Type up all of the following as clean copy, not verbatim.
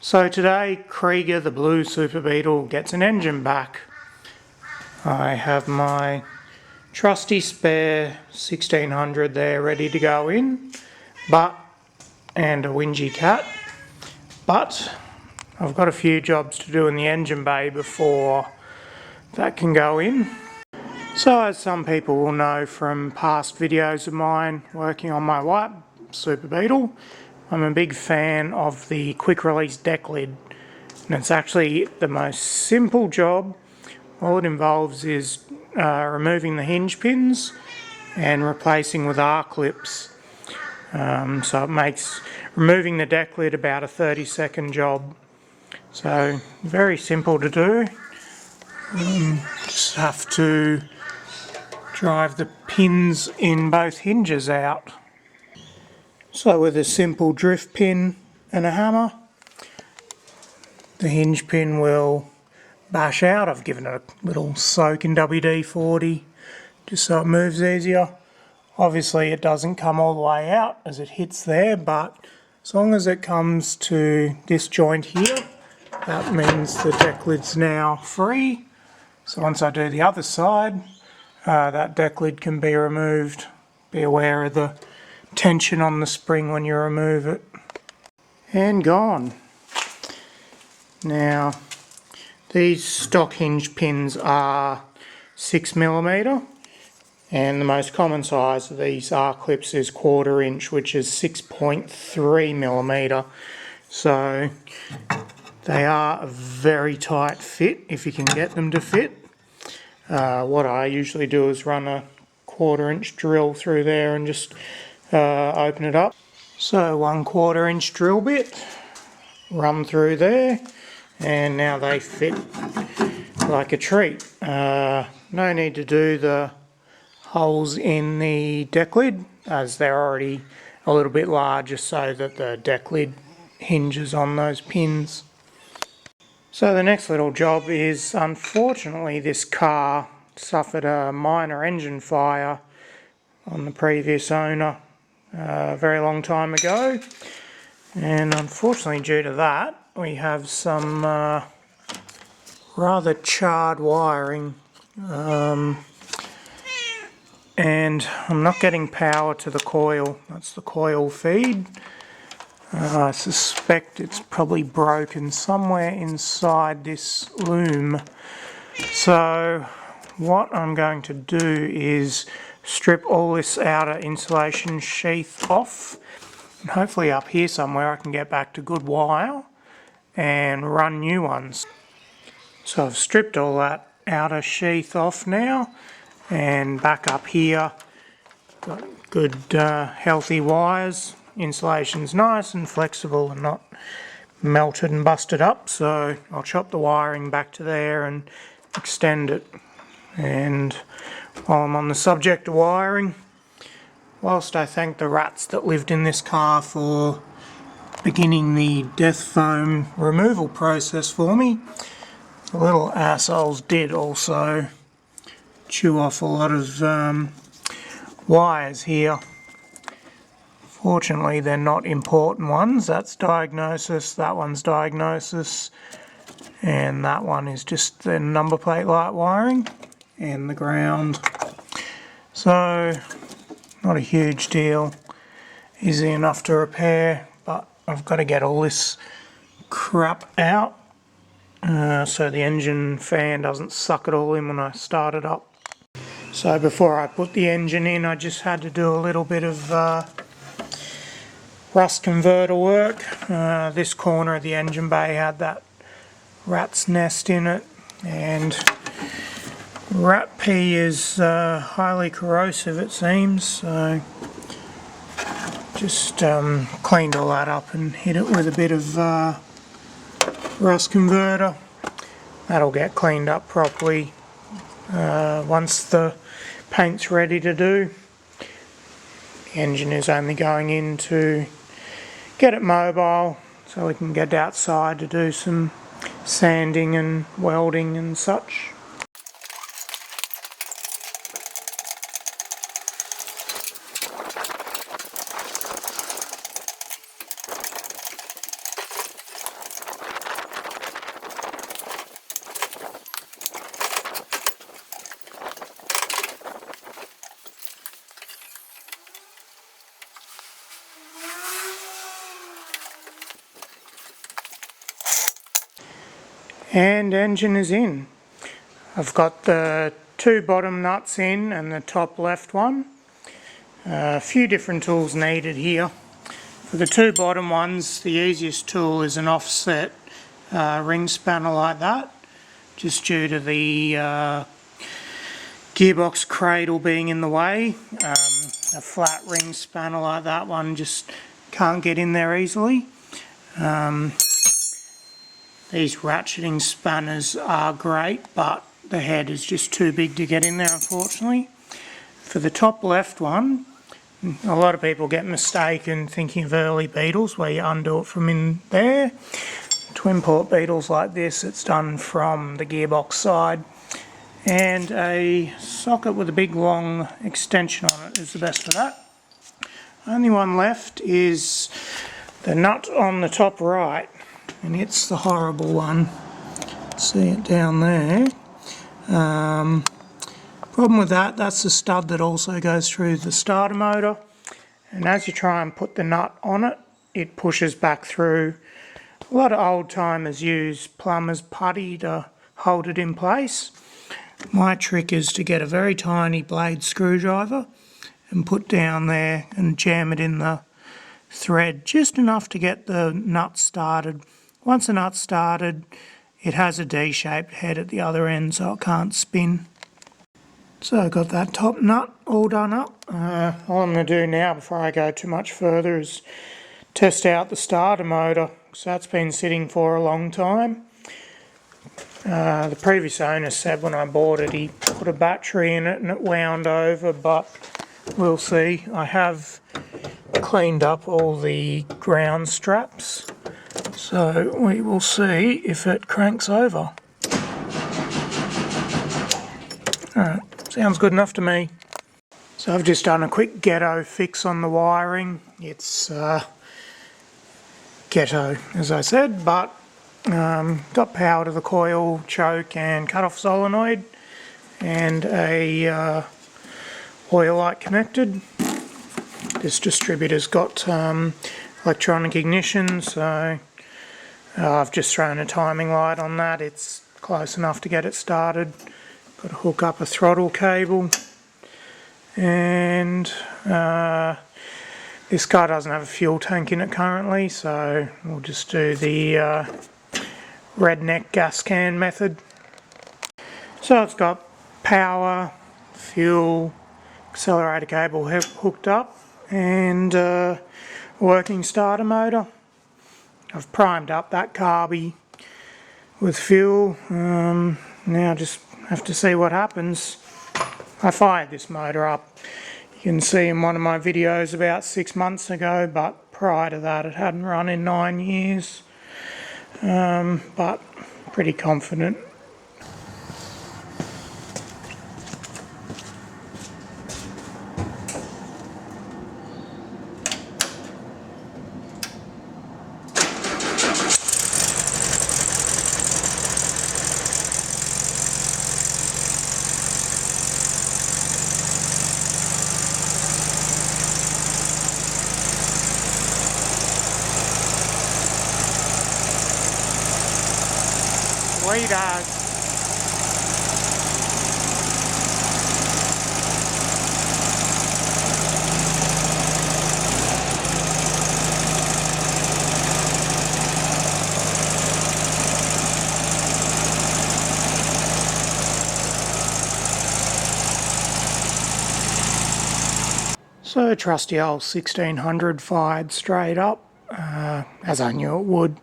So today, Kreiger, the blue super beetle, gets an engine back. I have my trusty spare 1600 there ready to go in, and a whingy cat, but I've got a few jobs to do in the engine bay before that can go in. So as some people will know from past videos of mine working on my white super beetle, I'm a big fan of the quick release deck lid, and it's actually the most simple job. All it involves is removing the hinge pins and replacing with R-clips. So it makes removing the deck lid about a 30-second job. So very simple to do. Just have to drive the pins in both hinges out. So with a simple drift pin and a hammer, the hinge pin will bash out. I've given it a little soak in WD-40 just so it moves easier. Obviously it doesn't come all the way out as it hits there, but as long as it comes to this joint here, that means the deck lid's now free. So once I do the other side, that deck lid can be removed. Be aware of the tension on the spring when you remove it. And gone. Now, these stock hinge pins are 6mm, and the most common size of these R-clips is 1/4 inch, which is 6.3mm. So they are a very tight fit if you can get them to fit. What I usually do is run a 1/4 inch drill through there and just open it up. So 1/4 inch drill bit, run through there, and now they fit like a treat. No need to do the holes in the deck lid as they're already a little bit larger so that the deck lid hinges on those pins. So the next little job is, unfortunately this car suffered a minor engine fire on the previous owner a very long time ago, and unfortunately due to that we have some rather charred wiring, and I'm not getting power to the coil. That's the coil feed. I suspect it's probably broken somewhere inside this loom. So what I'm going to do is strip all this outer insulation sheath off, and hopefully up here somewhere I can get back to good wire and run new ones. So I've stripped all that outer sheath off now, and back up here got good healthy wires. Insulation's nice and flexible and not melted and busted up, so I'll chop the wiring back to there and extend it. And while I'm on the subject of wiring, whilst I thank the rats that lived in this car for beginning the death foam removal process for me, the little assholes did also chew off a lot of wires here. Fortunately they're not important ones. That's diagnosis, that one's diagnosis, and that one is just the number plate light wiring and the ground. So not a huge deal, easy enough to repair, but I've got to get all this crap out so the engine fan doesn't suck it all in when I start it up. So before I put the engine in, I just had to do a little bit of rust converter work. This corner of the engine bay had that rat's nest in it, and rat pee is highly corrosive, it seems, so just cleaned all that up and hit it with a bit of rust converter. That'll get cleaned up properly once the paint's ready to do. The engine is only going in to get it mobile so we can get outside to do some sanding and welding and such. and engine is in. I've got the two bottom nuts in and the top left one. A few different tools needed here. For the two bottom ones, the easiest tool is an offset ring spanner like that, just due to the gearbox cradle being in the way. A flat ring spanner like that one just can't get in there easily. These ratcheting spanners are great, but the head is just too big to get in there, unfortunately. For the top left one, a lot of people get mistaken thinking of early beetles where you undo it from in there. Twin port beetles like this, it's done from the gearbox side, and a socket with a big long extension on it is the best for that. Only one left is the nut on the top right, and it's the horrible one. See it down there. Problem with that, that's the stud that also goes through the starter motor, and as you try and put the nut on it, it pushes back through. A lot of old timers use plumber's putty to hold it in place. My trick is to get a very tiny blade screwdriver and put down there and jam it in the thread just enough to get the nut started. Once the nut's started, it has a D-shaped head at the other end so it can't spin. So I've got that top nut all done up. All I'm going to do now before I go too much further is test out the starter motor. So that's been sitting for a long time. The previous owner said when I bought it he put a battery in it and it wound over, but we'll see. I have cleaned up all the ground straps, so we will see if it cranks over. Alright, sounds good enough to me. So I've just done a quick ghetto fix on the wiring. It's ghetto, as I said, but got power to the coil, choke and cut-off solenoid, and a oil light connected. This distributor's got electronic ignition, so I've just thrown a timing light on that. It's close enough to get it started. Got to hook up a throttle cable, and this car doesn't have a fuel tank in it currently, so we'll just do the redneck gas can method. So it's got power, fuel, accelerator cable hooked up, and working starter motor. I've primed up that carby with fuel. Now just have to see what happens. I fired this motor up, you can see in one of my videos, about 6 months ago, but prior to that it hadn't run in 9 years. But pretty confident. Sweet as. So trusty old 1600 fired straight up, as I knew it would.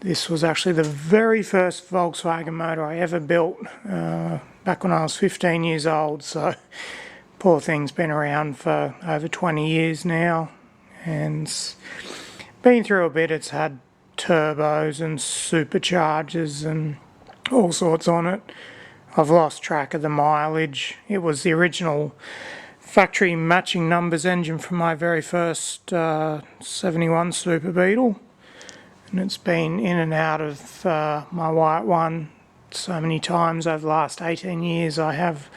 This was actually the very first Volkswagen motor I ever built, back when I was 15 years old, so poor thing's been around for over 20 years now, and been through a bit. It's had turbos and superchargers and all sorts on it. I've lost track of the mileage. It was the original factory matching numbers engine from my very first 71 Super Beetle. And it's been in and out of my white one so many times over the last 18 years. I have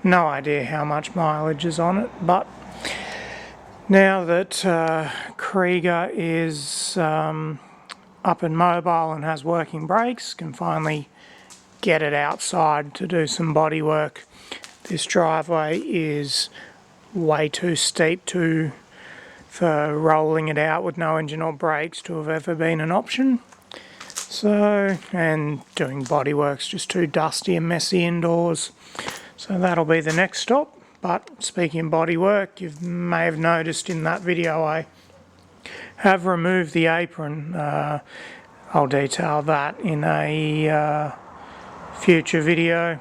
no idea how much mileage is on it, but now that Kreiger is up and mobile and has working brakes, can finally get it outside to do some body work. This driveway is way too steep for rolling it out with no engine or brakes to have ever been an option. So, and doing body work's just too dusty and messy indoors. So that'll be the next stop. But speaking of body work, you may have noticed in that video I have removed the apron. I'll detail that in a future video.